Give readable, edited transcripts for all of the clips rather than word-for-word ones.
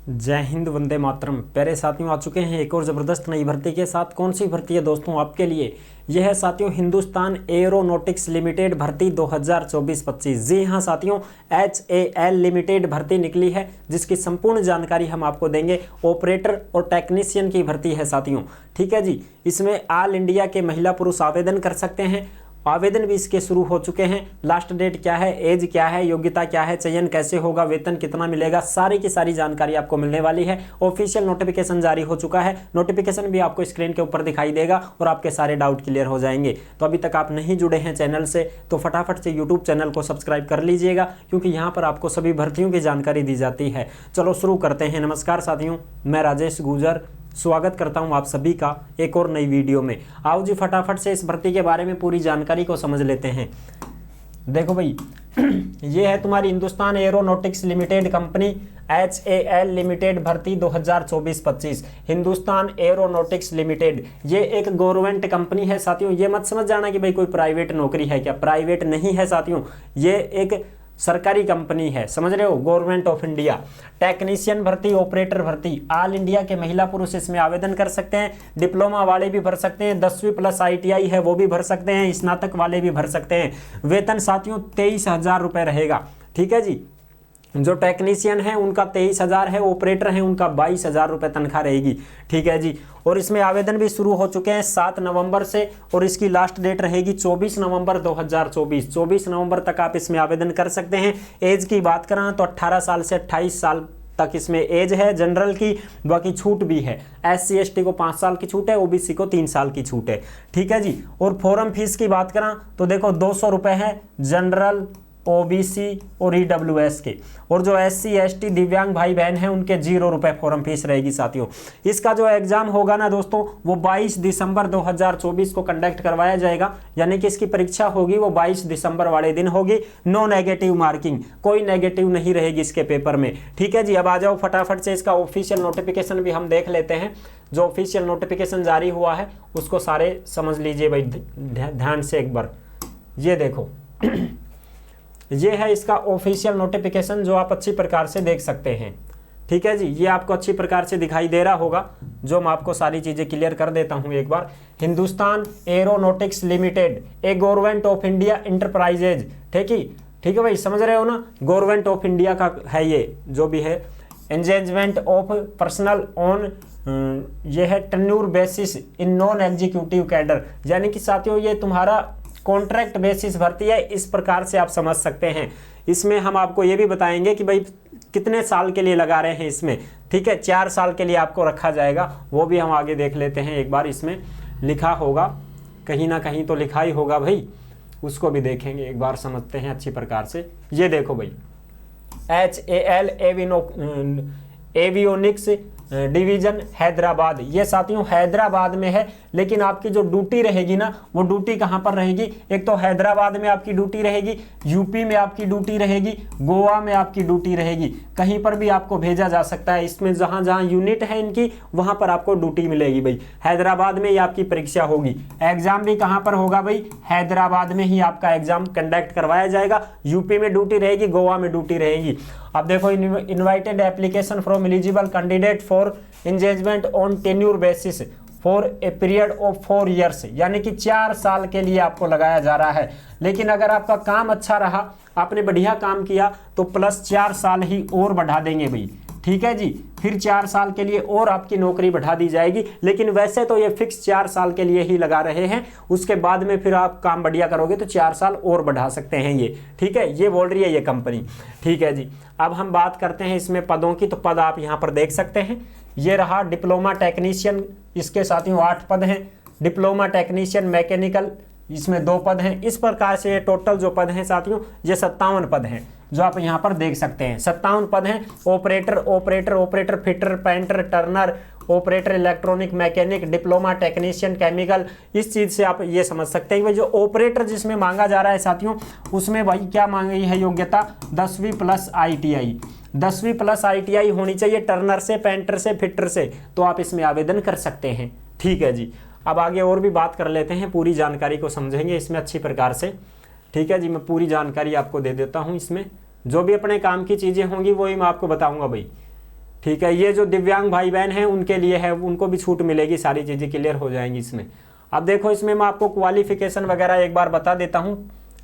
जय हिंद, वंदे मातरम। प्यारे साथियों, आ चुके हैं एक और ज़बरदस्त नई भर्ती के साथ। कौन सी भर्ती है दोस्तों आपके लिए? यह है साथियों हिंदुस्तान एरोनॉटिक्स लिमिटेड भर्ती 2024-25। जी हाँ साथियों, HAL लिमिटेड भर्ती निकली है, जिसकी संपूर्ण जानकारी हम आपको देंगे। ऑपरेटर और टेक्नीशियन की भर्ती है साथियों, ठीक है जी। इसमें ऑल इंडिया के महिला पुरुष आवेदन कर सकते हैं। आवेदन भी इसके शुरू हो चुके हैं। लास्ट डेट क्या है, एज क्या है, योग्यता क्या है, चयन कैसे होगा, वेतन कितना मिलेगा, सारी की सारी जानकारी आपको मिलने वाली है। ऑफिशियल नोटिफिकेशन जारी हो चुका है। नोटिफिकेशन भी आपको स्क्रीन के ऊपर दिखाई देगा और आपके सारे डाउट क्लियर हो जाएंगे। तो अभी तक आप नहीं जुड़े हैं चैनल से तो फटाफट से यूट्यूब चैनल को सब्सक्राइब कर लीजिएगा, क्योंकि यहाँ पर आपको सभी भर्तियों की जानकारी दी जाती है। चलो शुरू करते हैं। नमस्कार साथियों, मैं राजेश गुजर स्वागत करता हूं आप सभी का एक और नई वीडियो में। आओ जी फटाफट से इस भर्ती के बारे में पूरी जानकारी को समझ लेते हैं। देखो भाई ये है तुम्हारी Hindustan Aeronautics limited company HAL limited भर्ती 2024-25। हिंदुस्तान एरोनॉटिक्स लिमिटेड ये एक गवर्नमेंट कंपनी है साथियों। ये मत समझ जाना कि भाई कोई प्राइवेट नौकरी है क्या, प्राइवेट नहीं है साथियों। ये एक सरकारी कंपनी है, समझ रहे हो, गवर्नमेंट ऑफ इंडिया। टेक्नीशियन भर्ती, ऑपरेटर भर्ती, ऑल इंडिया के महिला पुरुष इसमें आवेदन कर सकते हैं। डिप्लोमा वाले भी भर सकते हैं, 10वीं प्लस ITI है वो भी भर सकते हैं, स्नातक वाले भी भर सकते हैं। वेतन साथियों 23,000 रुपये रहेगा, ठीक है जी। जो टेक्नीशियन है उनका 23,000 है, ऑपरेटर है उनका 22,000 रुपये तनख्वाह रहेगी, ठीक है जी। और इसमें आवेदन भी शुरू हो चुके हैं 7 नवंबर से, और इसकी लास्ट डेट रहेगी 24 नवंबर 2024। 24 नवंबर तक आप इसमें आवेदन कर सकते हैं। एज की बात करें तो 18 साल से 28 साल तक इसमें एज है जनरल की। बाकी छूट भी है, SC ST को 5 साल की छूट है, OBC को 3 साल की छूट है, ठीक है जी। और फॉर्म फीस की बात करें तो देखो 200 रुपये है जनरल, OBC और EWS के। और जो SC ST दिव्यांग भाई बहन हैं उनके 0 रुपये फॉर्म फीस रहेगी साथियों। इसका जो एग्जाम होगा ना दोस्तों, वो 22 दिसंबर 2024 को कंडक्ट करवाया जाएगा। यानी कि इसकी परीक्षा होगी वो 22 दिसंबर वाले दिन होगी। नो नेगेटिव मार्किंग, कोई नेगेटिव नहीं रहेगी इसके पेपर में, ठीक है जी। अब आ जाओ फटाफट से इसका ऑफिशियल नोटिफिकेशन भी हम देख लेते हैं। जो ऑफिशियल नोटिफिकेशन जारी हुआ है उसको सारे समझ लीजिए भाई ध्यान से एक बार। ये देखो ये है इसका ऑफिशियल नोटिफिकेशन, जो आप अच्छी प्रकार से देख सकते हैं, ठीक है जी। ये आपको अच्छी प्रकार से दिखाई दे रहा होगा, जो मैं आपको सारी चीज़ें क्लियर कर देता हूं एक बार। Hindustan Aeronautics Limited a government of India enterprises, ठीक है भाई, समझ रहे हो ना, गवर्नमेंट ऑफ इंडिया का है ये जो भी है। एंगेजमेंट ऑफ पर्सनल ऑन ये है tenure basis in non executive cadre, यानी कि साथियों ये तुम्हारा कॉन्ट्रैक्ट बेसिस भर्ती है, इस प्रकार से आप समझ सकते हैं। इसमें हम आपको ये भी बताएंगे कि भाई कितने साल के लिए लगा रहे हैं इसमें, ठीक है। 4 साल के लिए आपको रखा जाएगा, वो भी हम आगे देख लेते हैं एक बार। इसमें लिखा होगा, कहीं ना कहीं तो लिखा ही होगा भाई, उसको भी देखेंगे एक बार, समझते हैं अच्छी प्रकार से। ये देखो भाई HAL एवियोनिक्स डिवीजन हैदराबाद, ये साथियों हैदराबाद में है। लेकिन आपकी जो ड्यूटी रहेगी ना, वो ड्यूटी कहाँ पर रहेगी? एक तो हैदराबाद में आपकी ड्यूटी रहेगी, यूपी में आपकी ड्यूटी रहेगी, गोवा में आपकी ड्यूटी रहेगी। कहीं पर भी आपको भेजा जा सकता है। इसमें जहाँ जहाँ यूनिट है इनकी, वहाँ पर आपको ड्यूटी मिलेगी भाई। हैदराबाद में ही आपकी परीक्षा होगी। एग्जाम भी कहाँ पर होगा भाई? हैदराबाद में ही आपका एग्जाम कंडक्ट करवाया जाएगा। यूपी में ड्यूटी रहेगी, गोवा में ड्यूटी रहेगी। अब देखो, invited application from eligible candidate for engagement on tenure basis for a period of 4 years, यानी कि 4 साल के लिए आपको लगाया जा रहा है। लेकिन अगर आपका काम अच्छा रहा, आपने बढ़िया काम किया, तो प्लस 4 साल ही और बढ़ा देंगे भाई, ठीक है जी। फिर 4 साल के लिए और आपकी नौकरी बढ़ा दी जाएगी। लेकिन वैसे तो ये फिक्स 4 साल के लिए ही लगा रहे हैं। उसके बाद में फिर आप काम बढ़िया करोगे तो 4 साल और बढ़ा सकते हैं ये, ठीक है। ये बोल रही है ये कंपनी, ठीक है जी। अब हम बात करते हैं इसमें पदों की, तो पद आप यहाँ पर देख सकते हैं। ये रहा डिप्लोमा टेक्नीशियन, इसके साथियों 8 पद हैं। डिप्लोमा टेक्नीशियन मैकेनिकल, इसमें 2 पद हैं। इस प्रकार से टोटल जो पद हैं साथियों, ये 57 पद हैं, जो आप यहाँ पर देख सकते हैं। 57 पद हैं। Operator fitter, painter, Turner, operator electronic, mechanic, diploma technician chemical. इस चीज़ से आप ये समझ सकते हैं कि जो ऑपरेटर जिसमें मांगा जा रहा है साथियों, उसमें भाई क्या मांगी है योग्यता? 10वीं प्लस ITI, 10वीं प्लस ITI होनी चाहिए टर्नर से, पेंटर से, फिटर से, तो आप इसमें आवेदन कर सकते हैं, ठीक है जी। अब आगे और भी बात कर लेते हैं, पूरी जानकारी को समझेंगे इसमें अच्छी प्रकार से, ठीक है जी। मैं पूरी जानकारी आपको दे देता हूँ। इसमें जो भी अपने काम की चीज़ें होंगी वही मैं आपको बताऊँगा भाई, ठीक है, ये जो दिव्यांग भाई बहन हैं उनके लिए है, उनको भी छूट मिलेगी, सारी चीज़ें क्लियर हो जाएंगी इसमें। अब देखो इसमें मैं आपको क्वालिफिकेशन वगैरह एक बार बता देता हूँ,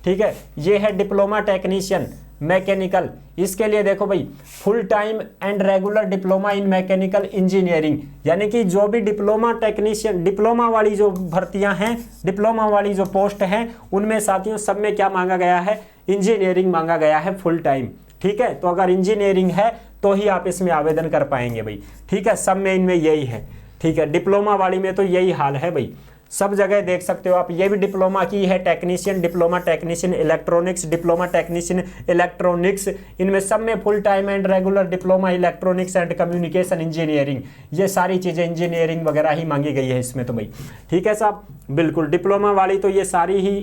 ठीक है। ये है डिप्लोमा टेक्नीशियन मैकेनिकल, इसके लिए देखो भाई full time and regular diploma in mechanical engineering, यानी कि जो भी डिप्लोमा टेक्नीशियन, डिप्लोमा वाली जो भर्तियां हैं, डिप्लोमा वाली जो पोस्ट हैं, उनमें साथियों सब में क्या मांगा गया है, इंजीनियरिंग मांगा गया है फुल टाइम, ठीक है। तो अगर इंजीनियरिंग है तो ही आप इसमें आवेदन कर पाएंगे भाई, ठीक है। सब में इनमें यही है, ठीक है। डिप्लोमा वाली में तो यही हाल है भाई, सब जगह देख सकते हो आप। ये भी डिप्लोमा की है, technician, diploma technician electronics, diploma technician electronics, इनमें सब में full time and regular diploma electronics and communication engineering, ये सारी चीज़ें इंजीनियरिंग वगैरह ही मांगी गई है इसमें तो भाई, ठीक है साहब। बिल्कुल डिप्लोमा वाली तो ये सारी ही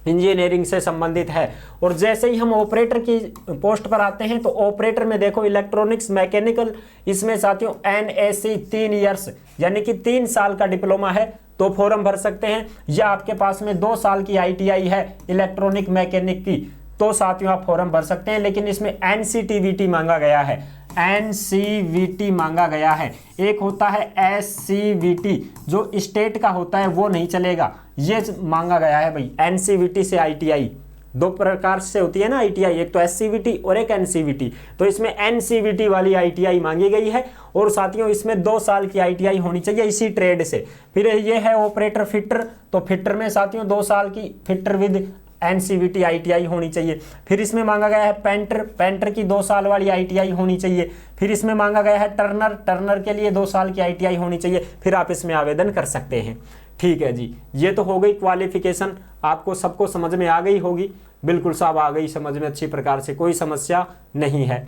इंजीनियरिंग से संबंधित है। और जैसे ही हम ऑपरेटर की पोस्ट पर आते हैं तो ऑपरेटर में देखो इलेक्ट्रॉनिक्स मैकेनिकल, इसमें साथियों NAC 3 ईयर्स यानी कि 3 साल का डिप्लोमा है तो फॉर्म भर सकते हैं, या आपके पास में 2 साल की ITI है इलेक्ट्रॉनिक मैकेनिक की तो साथियों आप फॉर्म भर सकते हैं। लेकिन इसमें NCTVT मांगा गया है, NCVT मांगा गया है। एक होता है SCVT जो स्टेट का होता है, वो नहीं चलेगा, ये मांगा गया है भाई। NCVT से ITI 2 प्रकार से होती है ना ITI, एक तो SCVT और एक NCVT, तो इसमें NCVT वाली ITI मांगी गई है। और साथियों इसमें 2 साल की ITI होनी चाहिए इसी ट्रेड से। फिर ये है ऑपरेटर फिटर, तो फिटर में साथियों 2 साल की फिटर विद NCVT ITI होनी चाहिए। फिर इसमें मांगा गया है पेंटर, पेंटर की 2 साल वाली ITI होनी चाहिए। फिर इसमें मांगा गया है टर्नर, टर्नर के लिए 2 साल की ITI होनी चाहिए। फिर आप इसमें आवेदन कर सकते हैं, ठीक है जी। ये तो हो गई क्वालिफिकेशन, आपको सबको समझ में आ गई होगी, बिल्कुल साहब आ गई समझ में अच्छी प्रकार से, कोई समस्या नहीं है,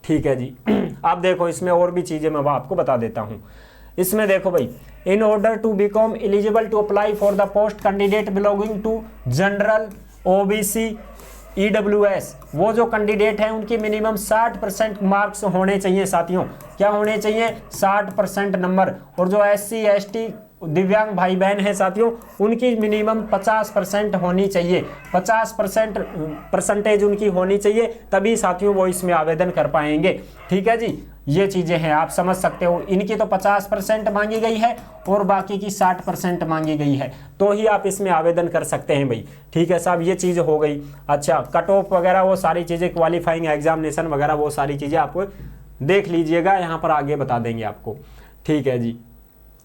ठीक है जी। आप देखो इसमें और भी चीज़ें मैं आपको बता देता हूँ। इसमें देखो भाई, in order to become eligible to apply for the post candidate belonging to general OBC EWS, वो जो कैंडिडेट हैं उनकी मिनिमम 60% मार्क्स होने चाहिए साथियों। क्या होने चाहिए? 60% नंबर। और जो SC ST दिव्यांग भाई बहन हैं साथियों, उनकी मिनिमम 50% होनी चाहिए, 50% परसेंटेज उनकी होनी चाहिए, तभी साथियों वो इसमें आवेदन कर पाएंगे, ठीक है जी। ये चीज़ें हैं, आप समझ सकते हो। इनकी तो 50% मांगी गई है और बाकी की 60% मांगी गई है, तो ही आप इसमें आवेदन कर सकते हैं भाई, ठीक है साहब। ये चीज़ हो गई। अच्छा, कट ऑफ वगैरह वो सारी चीज़ें, क्वालिफाइंग एग्जामिनेशन वगैरह वो सारी चीज़ें आप देख लीजिएगा, यहाँ पर आगे बता देंगे आपको, ठीक है जी।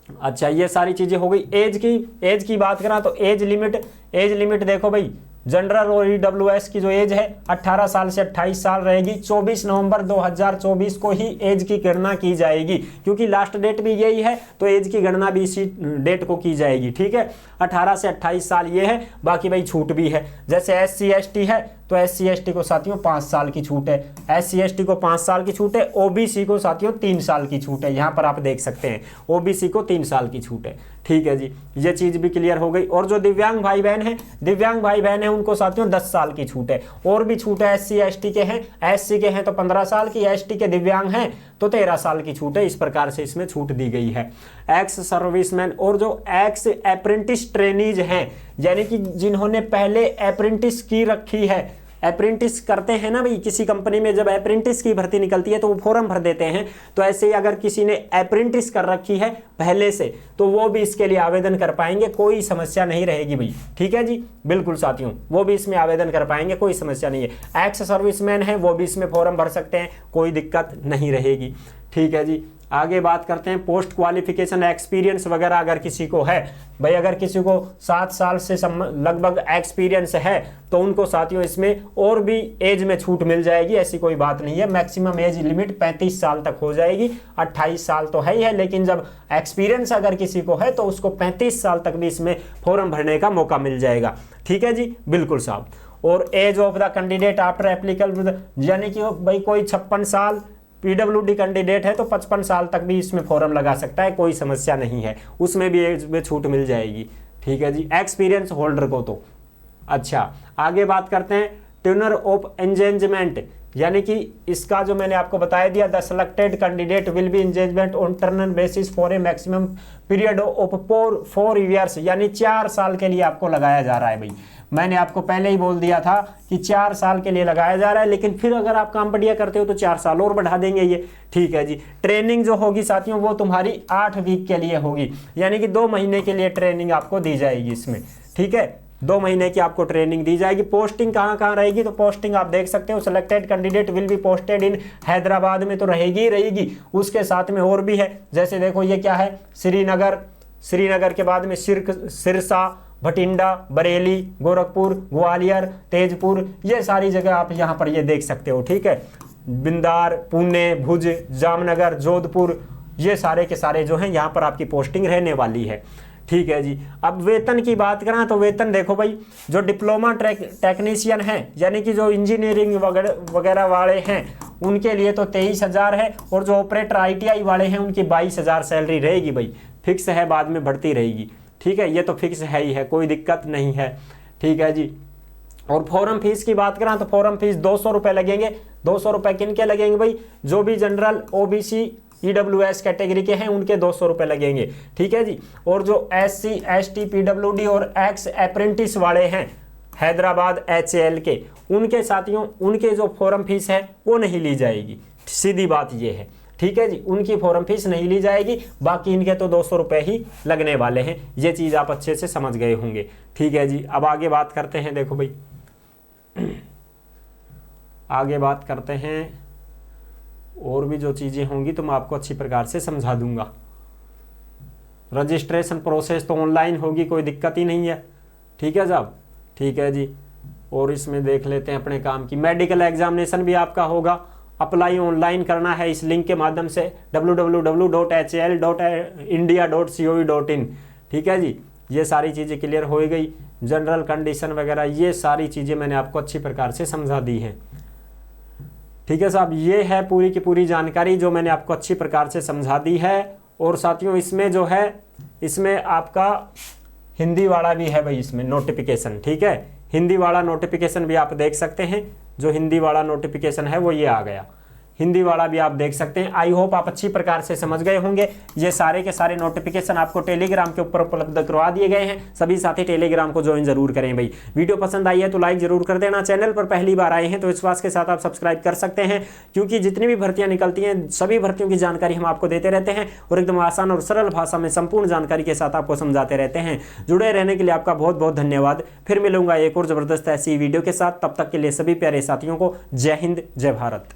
अच्छा, ये सारी चीज़ें हो गई। एज की बात करा तो एज लिमिट देखो भाई, जनरल और EWS की जो एज है 18 साल से 28 साल रहेगी। 24 नवंबर 2024 को ही एज की गणना की जाएगी, क्योंकि लास्ट डेट भी यही है तो एज की गणना भी इसी डेट को की जाएगी, ठीक है। 18 से 28 साल ये है, बाकी भाई छूट भी है। जैसे SC ST है तो SC ST को साथियों 5 साल की छूट है, SC ST को 5 साल की छूट है। OBC को साथियों 3 साल की छूट है, यहाँ पर आप देख सकते हैं OBC को 3 साल की छूट है, ठीक है जी। ये चीज़ भी क्लियर हो गई। और जो दिव्यांग भाई बहन हैं उनको साथियों 10 साल की छूट है। और भी छूट है SC ST के हैं, SC के हैं तो 15 साल की, ST के दिव्यांग हैं तो 13 साल की छूट है। इस प्रकार से इसमें छूट दी गई है। एक्स सर्विसमैन और जो एक्स अप्रेंटिस ट्रेनीज हैं, यानी कि जिन्होंने पहले अप्रेंटिस की रखी है, अप्रेंटिस करते हैं ना भाई, किसी कंपनी में जब अप्रेंटिस की भर्ती निकलती है तो वो फॉर्म भर देते हैं, तो ऐसे ही अगर किसी ने अप्रेंटिस कर रखी है पहले से तो वो भी इसके लिए आवेदन कर पाएंगे, कोई समस्या नहीं रहेगी भाई, ठीक है जी। बिल्कुल साथियों, वो भी इसमें आवेदन कर पाएंगे, कोई समस्या नहीं है। एक्स सर्विसमैन है वो भी इसमें फॉर्म भर सकते हैं, कोई दिक्कत नहीं रहेगी, ठीक है जी। आगे बात करते हैं पोस्ट क्वालिफिकेशन एक्सपीरियंस वगैरह अगर किसी को है भाई, अगर किसी को 7 साल से लगभग एक्सपीरियंस है तो उनको साथियों इसमें और भी एज में छूट मिल जाएगी, ऐसी कोई बात नहीं है। मैक्सिमम एज लिमिट 35 साल तक हो जाएगी, 28 साल तो है ही है, लेकिन जब एक्सपीरियंस अगर किसी को है तो उसको 35 साल तक भी इसमें फॉर्म भरने का मौका मिल जाएगा, ठीक है जी। बिल्कुल साहब। और age of the candidate after applicable, यानी कि भाई कोई 56 साल PWD कैंडिडेट है तो 55 साल तक भी इसमें फॉर्म लगा सकता है, कोई समस्या नहीं है, उसमें भी एज में छूट मिल जाएगी, ठीक है जी, एक्सपीरियंस होल्डर को तो। अच्छा, आगे बात करते हैं ट्यूनर ऑफ एंगेजमेंट, यानी कि इसका जो मैंने आपको बताया दिया, the selected candidate will be engagement on tenure basis for a maximum period of 4 years, यानी 4 साल के लिए आपको लगाया जा रहा है भाई। मैंने आपको पहले ही बोल दिया था कि 4 साल के लिए लगाया जा रहा है, लेकिन फिर अगर आप काम बढ़िया करते हो तो 4 साल और बढ़ा देंगे ये, ठीक है जी। ट्रेनिंग जो होगी साथियों वो तुम्हारी 8 वीक के लिए होगी, यानी कि 2 महीने के लिए ट्रेनिंग आपको दी जाएगी इसमें, ठीक है। 2 महीने की आपको ट्रेनिंग दी जाएगी। पोस्टिंग कहाँ कहाँ रहेगी, तो पोस्टिंग आप देख सकते हो, selected candidate will be posted in Hyderabad में तो रहेगी ही रहेगी, उसके साथ में और भी है, जैसे देखो ये क्या है, श्रीनगर के बाद में सिरसा, भटिंडा, बरेली, गोरखपुर, ग्वालियर, तेजपुर, ये सारी जगह आप यहाँ पर ये देख सकते हो, ठीक है। बिंदार, पुणे, भुज, जामनगर, जोधपुर, ये सारे के सारे जो हैं यहाँ पर आपकी पोस्टिंग रहने वाली है, ठीक है जी। अब वेतन की बात करें तो वेतन देखो भाई, जो डिप्लोमा टेक्नीशियन हैं, यानी कि जो इंजीनियरिंग वगैरह वाले हैं, उनके लिए तो 23,000 है, और जो ऑपरेटर ITI वाले हैं उनकी 22,000 सैलरी रहेगी भाई, फिक्स है, बाद में बढ़ती रहेगी, ठीक है। ये तो फिक्स है ही है, कोई दिक्कत नहीं है, ठीक है जी। और फॉर्म फीस की बात करें तो फॉर्म फीस 200 रुपये लगेंगे। 200 रुपये किन के लगेंगे भाई, जो भी जनरल, OBC, EWS कैटेगरी के हैं उनके 200 रुपये लगेंगे, ठीक है जी। और जो SC, ST, PWD और एक्स अप्रेंटिस वाले हैं हैदराबाद HAL के, उनके साथियों उनके जो फॉर्म फीस है वो नहीं ली जाएगी, सीधी बात ये है, ठीक है जी। उनकी फॉर्म फीस नहीं ली जाएगी, बाकी इनके तो 200 रुपये ही लगने वाले हैं। ये चीज़ आप अच्छे से समझ गए होंगे, ठीक है जी। अब आगे बात करते हैं, देखो भाई आगे बात करते हैं, और भी जो चीज़ें होंगी तो मैं आपको अच्छी प्रकार से समझा दूंगा। रजिस्ट्रेशन प्रोसेस तो ऑनलाइन होगी, कोई दिक्कत ही नहीं है, ठीक है साहब, ठीक है जी। और इसमें देख लेते हैं अपने काम की, मेडिकल एग्जामिनेशन भी आपका होगा, अप्लाई ऑनलाइन करना है इस लिंक के माध्यम से www.hal.india.co.in, ठीक है जी। ये सारी चीज़ें क्लियर हो गई, जनरल कंडीशन वगैरह ये सारी चीज़ें मैंने आपको अच्छी प्रकार से समझा दी हैं, ठीक है साहब। ये है पूरी की पूरी जानकारी जो मैंने आपको अच्छी प्रकार से समझा दी है। और साथियों इसमें जो है, इसमें आपका हिंदी वाला भी है भाई, इसमें नोटिफिकेशन, ठीक है। हिंदी वाला नोटिफिकेशन भी आप देख सकते हैं, जो हिंदी वाला नोटिफिकेशन है वो ये आ गया, हिंदी वाला भी आप देख सकते हैं। आई होप आप अच्छी प्रकार से समझ गए होंगे। ये सारे के सारे नोटिफिकेशन आपको टेलीग्राम के ऊपर उपलब्ध करवा दिए गए हैं, सभी साथी टेलीग्राम को ज्वाइन जरूर करें भाई। वीडियो पसंद आई है तो लाइक जरूर कर देना, चैनल पर पहली बार आए हैं तो विश्वास के साथ आप सब्सक्राइब कर सकते हैं, क्योंकि जितनी भी भर्तियां निकलती हैं सभी भर्तियों की जानकारी हम आपको देते रहते हैं और एकदम आसान और सरल भाषा में संपूर्ण जानकारी के साथ आपको समझाते रहते हैं। जुड़े रहने के लिए आपका बहुत बहुत धन्यवाद। फिर मिलूंगा एक और जबरदस्त ऐसी वीडियो के साथ, तब तक के लिए सभी प्यारे साथियों को जय हिंद, जय भारत।